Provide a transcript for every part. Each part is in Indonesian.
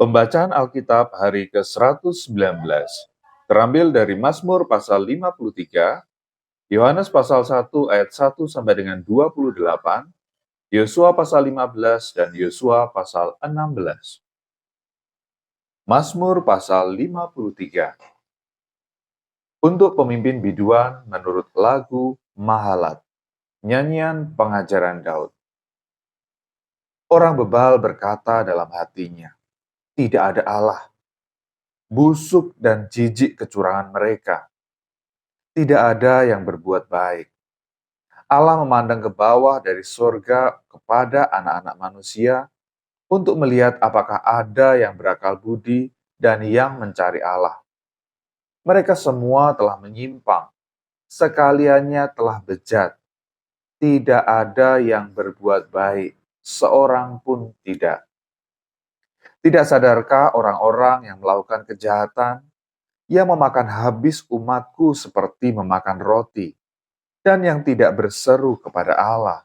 Pembacaan Alkitab hari ke-119 terambil dari Mazmur pasal 53, Yohanes pasal 1 ayat 1 sampai dengan 28, Yosua pasal 15 dan Yosua pasal 16. Mazmur pasal 53. Untuk pemimpin biduan menurut lagu Mahalat, nyanyian pengajaran Daud. Orang bebal berkata dalam hatinya, tidak ada Allah. Busuk dan jijik kecurangan mereka. Tidak ada yang berbuat baik. Allah memandang ke bawah dari surga kepada anak-anak manusia untuk melihat apakah ada yang berakal budi dan yang mencari Allah. Mereka semua telah menyimpang, sekaliannya telah bejat. Tidak ada yang berbuat baik, seorang pun tidak. Tidak sadarkah orang-orang yang melakukan kejahatan, yang memakan habis umatku seperti memakan roti, dan yang tidak berseru kepada Allah?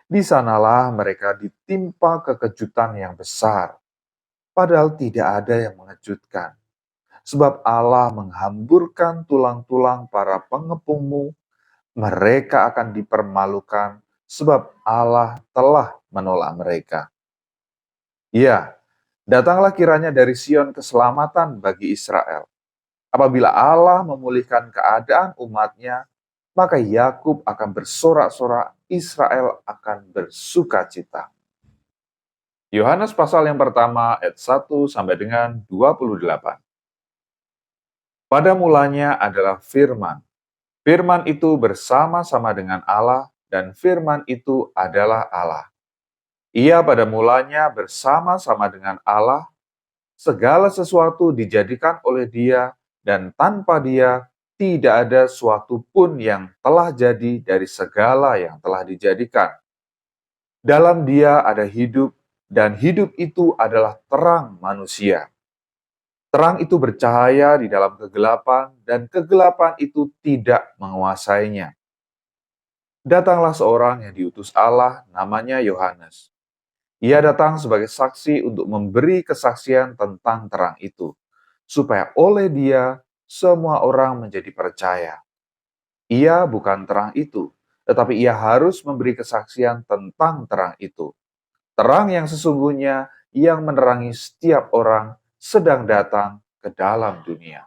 Di sanalah mereka ditimpa kekejutan yang besar, padahal tidak ada yang mengejutkan. Sebab Allah menghamburkan tulang-tulang para pengepungmu, mereka akan dipermalukan, sebab Allah telah menolak mereka. Ya, datanglah kiranya dari Sion keselamatan bagi Israel. Apabila Allah memulihkan keadaan umatnya, maka Yakub akan bersorak-sorak, Israel akan bersukacita. Yohanes pasal yang pertama ayat 1 sampai dengan 28. Pada mulanya adalah firman. Firman itu bersama-sama dengan Allah dan firman itu adalah Allah. Ia pada mulanya bersama-sama dengan Allah. Segala sesuatu dijadikan oleh Dia dan tanpa Dia tidak ada suatu pun yang telah jadi dari segala yang telah dijadikan. Dalam Dia ada hidup, dan hidup itu adalah terang manusia. Terang itu bercahaya di dalam kegelapan, dan kegelapan itu tidak menguasainya. Datanglah seorang yang diutus Allah, namanya Yohanes. Ia datang sebagai saksi untuk memberi kesaksian tentang terang itu, supaya oleh Dia semua orang menjadi percaya. Ia bukan terang itu, tetapi ia harus memberi kesaksian tentang terang itu. Terang yang sesungguhnya yang menerangi setiap orang sedang datang ke dalam dunia.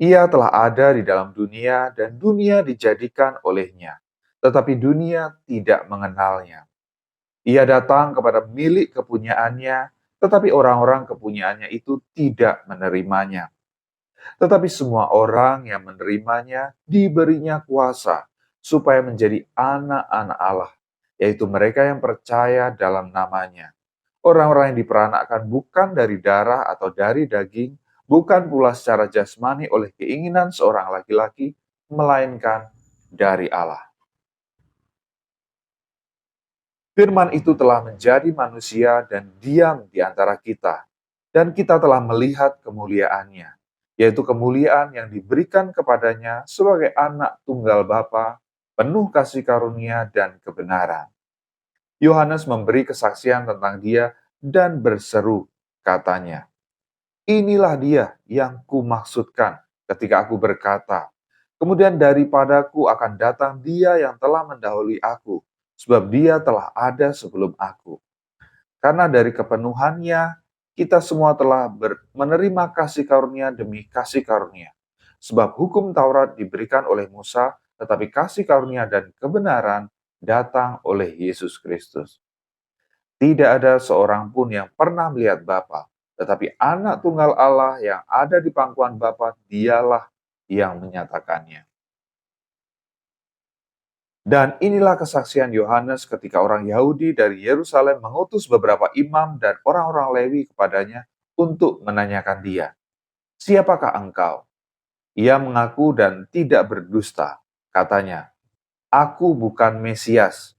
Ia telah ada di dalam dunia dan dunia dijadikan olehnya, tetapi dunia tidak mengenalnya. Ia datang kepada milik kepunyaannya, tetapi orang-orang kepunyaannya itu tidak menerimanya. Tetapi semua orang yang menerimanya diberinya kuasa supaya menjadi anak-anak Allah, yaitu mereka yang percaya dalam namanya. Orang-orang yang diperanakkan bukan dari darah atau dari daging, bukan pula secara jasmani oleh keinginan seorang laki-laki, melainkan dari Allah. Firman itu telah menjadi manusia dan diam di antara kita, dan kita telah melihat kemuliaannya, yaitu kemuliaan yang diberikan kepadanya sebagai anak tunggal Bapa, penuh kasih karunia dan kebenaran. Yohanes memberi kesaksian tentang Dia dan berseru, katanya, inilah Dia yang kumaksudkan ketika aku berkata, kemudian daripadaku akan datang Dia yang telah mendahului aku, sebab Dia telah ada sebelum aku. Karena dari kepenuhannya, kita semua telah menerima kasih karunia demi kasih karunia. Sebab hukum Taurat diberikan oleh Musa, tetapi kasih karunia dan kebenaran datang oleh Yesus Kristus. Tidak ada seorang pun yang pernah melihat Bapa, tetapi anak tunggal Allah yang ada di pangkuan Bapa, dialah yang menyatakannya. Dan inilah kesaksian Yohanes ketika orang Yahudi dari Yerusalem mengutus beberapa imam dan orang-orang Lewi kepadanya untuk menanyakan dia, siapakah engkau? Ia mengaku dan tidak berdusta. Katanya, aku bukan Mesias.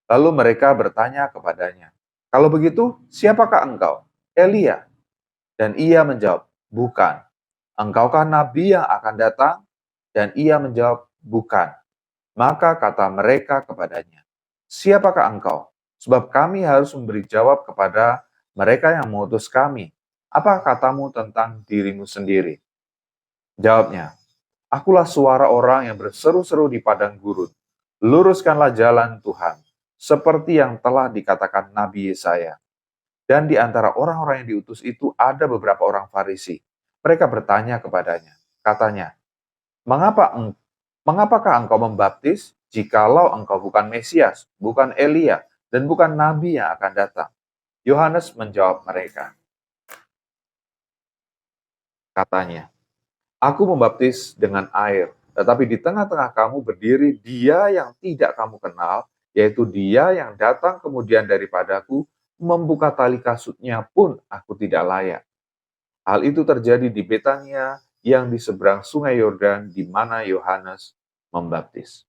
Lalu mereka bertanya kepadanya, kalau begitu, siapakah engkau? Elia. Dan ia menjawab, bukan. Engkaukah nabi yang akan datang? Dan ia menjawab, bukan. Maka kata mereka kepadanya, siapakah engkau? Sebab kami harus memberi jawab kepada mereka yang mengutus kami. Apa katamu tentang dirimu sendiri?" Jawabnya, "Akulah suara orang yang berseru-seru di padang gurun. Luruskanlah jalan Tuhan, seperti yang telah dikatakan Nabi Yesaya." Dan di antara orang-orang yang diutus itu ada beberapa orang Farisi. Mereka bertanya kepadanya, katanya, Mengapakah engkau membaptis jikalau engkau bukan Mesias, bukan Elia, dan bukan Nabi yang akan datang?" Yohanes menjawab mereka, katanya, "Aku membaptis dengan air, tetapi di tengah-tengah kamu berdiri Dia yang tidak kamu kenal, yaitu Dia yang datang kemudian daripadaku, membuka tali kasutnya pun aku tidak layak." Hal itu terjadi di Betania yang di seberang sungai Yordan di mana Yohanes membaptis.